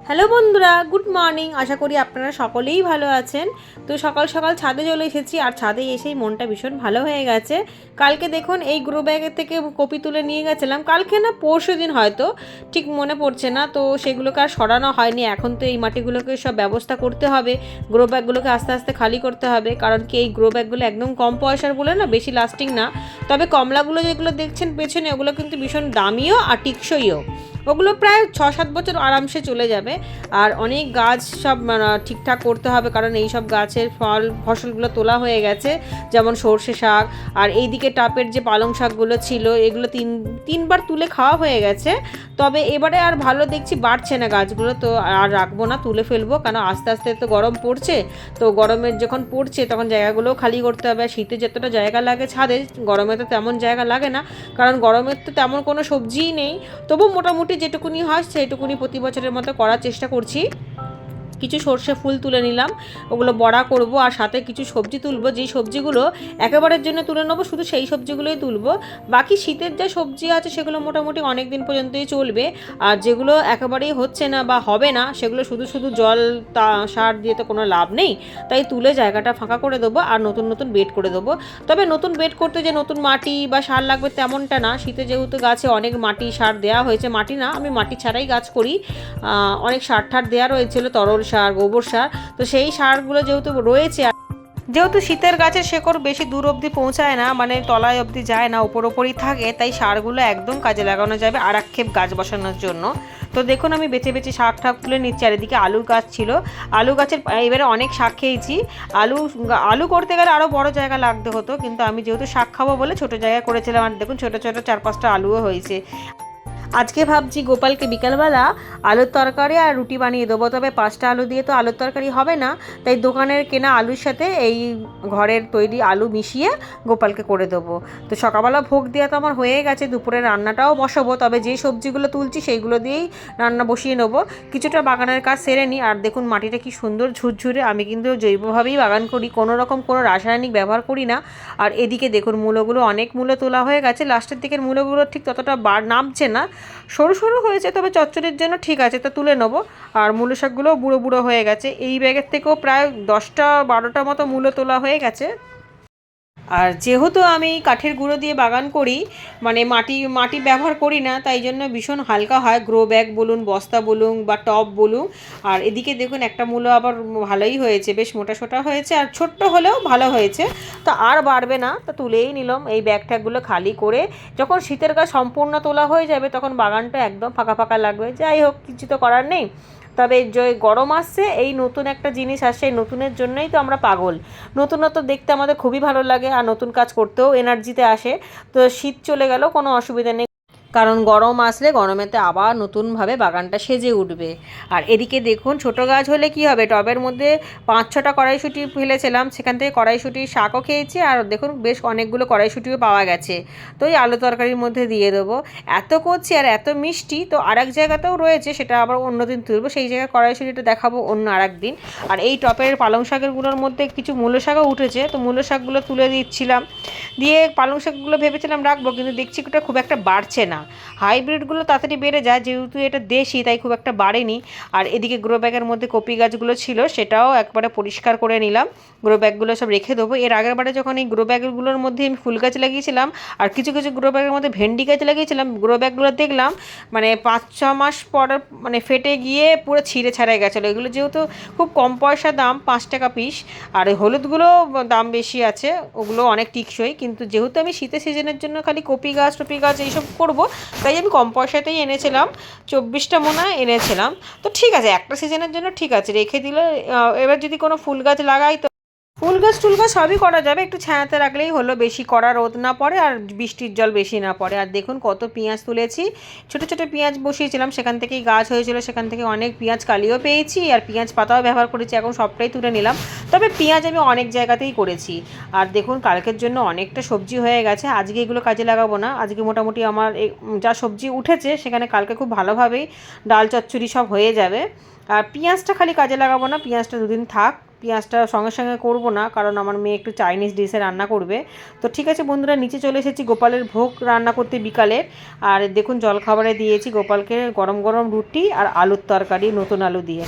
Hello বন্ধুরা, good morning. আশা করি আপনারা সকলেই ভালো আছেন। তো সকাল সকাল ছাদে চলে এসেছি, আর ছাদে এসেই মনটা ভীষণ ভালো হয়ে গেছে। কালকে দেখুন এই গ্রো ব্যাগের থেকে কপি তুলে নিয়ে গেছিলাম, কালকে না পরশু দিন হয়তো, ঠিক মনে পড়ছে না। তো সেগুলোকে আর সরানো হয়নি। এখন তো এই মাটিগুলোকে সব ব্যবস্থা করতে হবে, গ্রো ব্যাগগুলোকে আস্তে আস্তে খালি করতে হবে। কারণ কি, এই গ্রো ব্যাগগুলো একদম কম পয়সার বলে না, বেশি লাস্টিং না। তবে কমলাগুলো যেগুলো দেখছেন পেছনে, ওগুলো কিন্তু ভীষণ দামিও আর টিকসইও। ওগুলো প্রায় 6-7 বছর আরামসে চলে যাবে। আর অনেক গাছ সব ঠিকঠাক করতে হবে, কারণ এই সব গাছের ফসলগুলো তোলা হয়ে গেছে, যেমন সর্ষে শাক। আর এইদিকে টাপের যে পালং শাকগুলো ছিল, এগুলো তিনবার তুলে খাওয়া হয়ে গেছে। তবে এবারে আর ভালো দেখছি বাড়ছে না গাছগুলো, তো আর রাখবো না, তুলে ফেলবো। কারণ আস্তে আস্তে তো গরম পড়ছে, তো গরমের যখন পড়ছে তখন জায়গাগুলোও খালি করতে হবে। শীতে যতটা জায়গা লাগে ছাদে, গরমে তো তেমন জায়গা লাগে না, কারণ গরমের তো তেমন কোনো সবজিই নেই। তবু মোটামুটি যেটুকুনি হয় সেইটুকুনি প্রতি বছরের মতো করার চেষ্টা করছি। কিছু সর্ষে ফুল তুলে নিলাম, ওগুলো বড়া করব। আর সাথে কিছু সবজি তুলবো, যেই সবজিগুলো একেবারের জন্য তুলে নেবো, শুধু সেই সবজিগুলোই তুলবো। বাকি শীতের যে সবজি আছে সেগুলো মোটামুটি অনেক দিন পর্যন্তই চলবে। আর যেগুলো একেবারেই হচ্ছে না বা হবে না, সেগুলো শুধু শুধু জল সার দিয়ে তো কোনো লাভ নেই। তাই তুলে জায়গাটা ফাঁকা করে দেবো আর নতুন নতুন বেড করে দেবো। তবে নতুন বেড করতে যে নতুন মাটি বা সার লাগবে তেমনটা না। শীতে যেহেতু গাছে অনেক মাটি সার দেওয়া হয়েছে, মাটি না, আমি মাটি ছাড়াই গাছ করি। অনেক সার ঠার দেওয়া রয়েছিল, তরল সার, গোবর সার। তো সেই সারগুলো যেহেতু রয়েছে, যেহেতু শীতের গাছের শেকড় বেশি দূর অবধি পৌঁছায় না, মানে তলায় অবধি যায় না, ওপরই থাকে, তাই সারগুলো একদম কাজে লাগানো যাবে আর আক্ষেপ গাছ বসানোর জন্য। তো দেখুন আমি বেছে বেছে শাক ঠাক তুলে নিচ্ছি। আর এদিকে আলুর গাছ ছিল, আলু গাছের এবারে অনেক শাক খেয়েছি। আলু আলু করতে গেলে আরও বড় জায়গা লাগতে হতো, কিন্তু আমি যেহেতু শাক খাবো বলে ছোটো জায়গা করেছিলাম। আর দেখুন ছোটো ছোটো 4-5টা আলুও হয়েছে। আজকে ভাবছি গোপালকে বিকালবেলা আলুর তরকারি আর রুটি বানিয়ে দেবো। তবে 5টা আলু দিয়ে তো আলুর তরকারি হবে না, তাই দোকানের কেনা আলুর সাথে এই ঘরের তৈরি আলু মিশিয়ে গোপালকে করে দেবো। তো সকালবেলা ভোগ দেওয়া তো আমার হয়ে গেছে, দুপুরে রান্নাটাও বসাবো। তবে যে সবজিগুলো তুলছি সেইগুলো দিয়েই রান্না বসিয়ে নেবো। কিছুটা বাগানের কাজ সেরে নিই। আর দেখুন মাটিটা কি সুন্দর ঝুরঝুরে। আমি কিন্তু জৈবভাবেই বাগান করি, কোনো রকম কোনো রাসায়নিক ব্যবহার করি না। আর এদিকে দেখুন মূলোগুলো, অনেক মূলো তোলা হয়ে গেছে। লাস্টের দিকের মূলোগুলো ঠিক ততটা নামছে না, সরু সরু হয়েছে, তবে চচ্চড়ির জন্য ঠিক আছে, তা তুলে নেবো। আর মূলো শাকগুলোও বুড়ো বুড়ো হয়ে গেছে। এই ব্যাগের থেকেও প্রায় 10টা-12টা মতো মূলো তোলা হয়ে গেছে। আর যেহেতু আমি কাঠের গুঁড়ো দিয়ে বাগান করি, মানে মাটি মাটি ব্যবহার করি না, তাই জন্য ভীষণ হালকা হয়, গ্রো ব্যাগ বলুন, বস্তা বলুন বা টব বলুন। আর এদিকে দেখুন একটা মূলো আবার ভালোই হয়েছে, বেশ মোটা সোটা হয়েছে, আর ছোট্ট হলেও ভালো হয়েছে। তো আর বাড়বে না, তো তুলেই নিলাম। এই ব্যাগ ট্যাগগুলো খালি করে যখন শীতের কাজ সম্পূর্ণ তোলা হয়ে যাবে, তখন বাগানটা একদম ফাঁকা ফাঁকা লাগবে। যাই হোক, কিছু তো করার নেই। তবে যে গরম আসছে, এই নতুন একটা জিনিস আসছে, এই নতুনের জন্যই তো আমরা পাগল। নতুনত্ব দেখতে আমাদের খুবই ভালো লাগে, আর নতুন কাজ করতেও এনার্জিতে আসে। তো শীত চলে গেল, কোনো অসুবিধা নেই, কারণ গরম আসলে গরমেতে আবার নতুনভাবে বাগানটা সেজে উঠবে। আর এদিকে দেখুন ছোটো গাছ হলে কি হবে, টবের মধ্যে 5-6টা কড়াইশুঁটি ফেলেছিলাম, সেখান থেকে কড়াইশুঁটির শাকও খেয়েছি। আর দেখুন বেশ অনেকগুলো কড়াইশুঁটিও পাওয়া গেছে, তো এই আলু তরকারির মধ্যে দিয়ে দেবো। এত করছি আর এত মিষ্টি, তো আর এক জায়গাতেও রয়েছে, সেটা আবার অন্যদিন তুলবো, সেই জায়গায় কড়াইশুঁটিটা দেখাবো অন্য আর একদিন। আর এই টপের পালং শাকেরগুলোর মধ্যে কিছু মূলো শাকও উঠেছে, তো মূলো শাকগুলো তুলে দিচ্ছিলাম। দিয়ে পালং শাকগুলো ভেবেছিলাম রাখবো, কিন্তু দেখছি ওটা খুব একটা বাড়ছে না। হাইব্রিডগুলো তাড়াতাড়ি বেড়ে যায়, যেহেতু এটা দেশি তাই খুব একটা বাড়েনি। আর এদিকে গ্রো ব্যাগের মধ্যে কপি গাছগুলো ছিল, সেটাও একবারে পরিষ্কার করে নিলাম। গ্রো ব্যাগগুলো সব রেখে দেবো। এর আগের বারে যখন এই গ্রো ব্যাগগুলোর মধ্যে আমি ফুল গাছ লাগিয়েছিলাম, আর কিছু কিছু গ্রো ব্যাগের মধ্যে ভেন্ডি গাছ লাগিয়েছিলাম, গ্রো ব্যাগগুলো দেখলাম মানে 5-6 মাস পর মানে ফেটে গিয়ে পুরো ছিঁড়ে ছাড়াই গেছিলো। এগুলো যেহেতু খুব কম পয়সা দাম, 5 টাকা পিস। আর হলুদগুলো দাম বেশি আছে, ওগুলো অনেক টিকসই। কিন্তু যেহেতু আমি শীতের সিজনের জন্য খালি কপি গাছ টপি গাছ এইসব করবো, তাই আমি কম পয়সাতেই এনেছিলাম। 24টা মনে হয় এনেছিলাম। তো ঠিক আছে, একটা সিজনের জন্য ঠিক আছে, রেখে দিলে এবার যদি কোনো ফুল গাছ লাগাই, তো ফুল গাছ টুল গাছ সবই করা যাবে, একটু ছায়াতে রাখলেই হলো, বেশি কড়া রোদ না পড়ে আর বৃষ্টির জল বেশি না পড়ে। আর দেখুন কত পেঁয়াজ তুলেছি, ছোটো ছোটো পেঁয়াজ বসিয়েছিলাম, সেখান থেকেই গাছ হয়েছিল, সেখান থেকে অনেক পেঁয়াজ কালিও পেয়েছি, আর পেঁয়াজ পাতাও ব্যবহার করেছি, এখন সবটাই তুলে নিলাম। তবে পেঁয়াজ আমি অনেক জায়গাতেই করেছি। আর দেখুন কালকের জন্য অনেকটা সবজি হয়ে গেছে, আজকে এগুলো কাজে লাগাবো না। আজকে মোটামুটি আমার যা সবজি উঠেছে সেখানে কালকে খুব ভালোভাবেই ডাল চচ্চড়ি সব হয়ে যাবে। আর পেঁয়াজটা খালি কাজে লাগাবো না, পেঁয়াজটা দুদিন থাক, পেঁয়াজটা সঙ্গে সঙ্গে করব না, কারণ আমার মেয়ে একটু চাইনিজ ডিশে রান্না করবে। তো ঠিক আছে বন্ধুরা, নিচে চলে এসেছি গোপালের ভোগ রান্না করতে বিকালের। আর দেখুন জলখাবারে দিয়েছি গোপালকে গরম গরম রুটি আর আলুর তরকারি, নতুন আলু দিয়ে।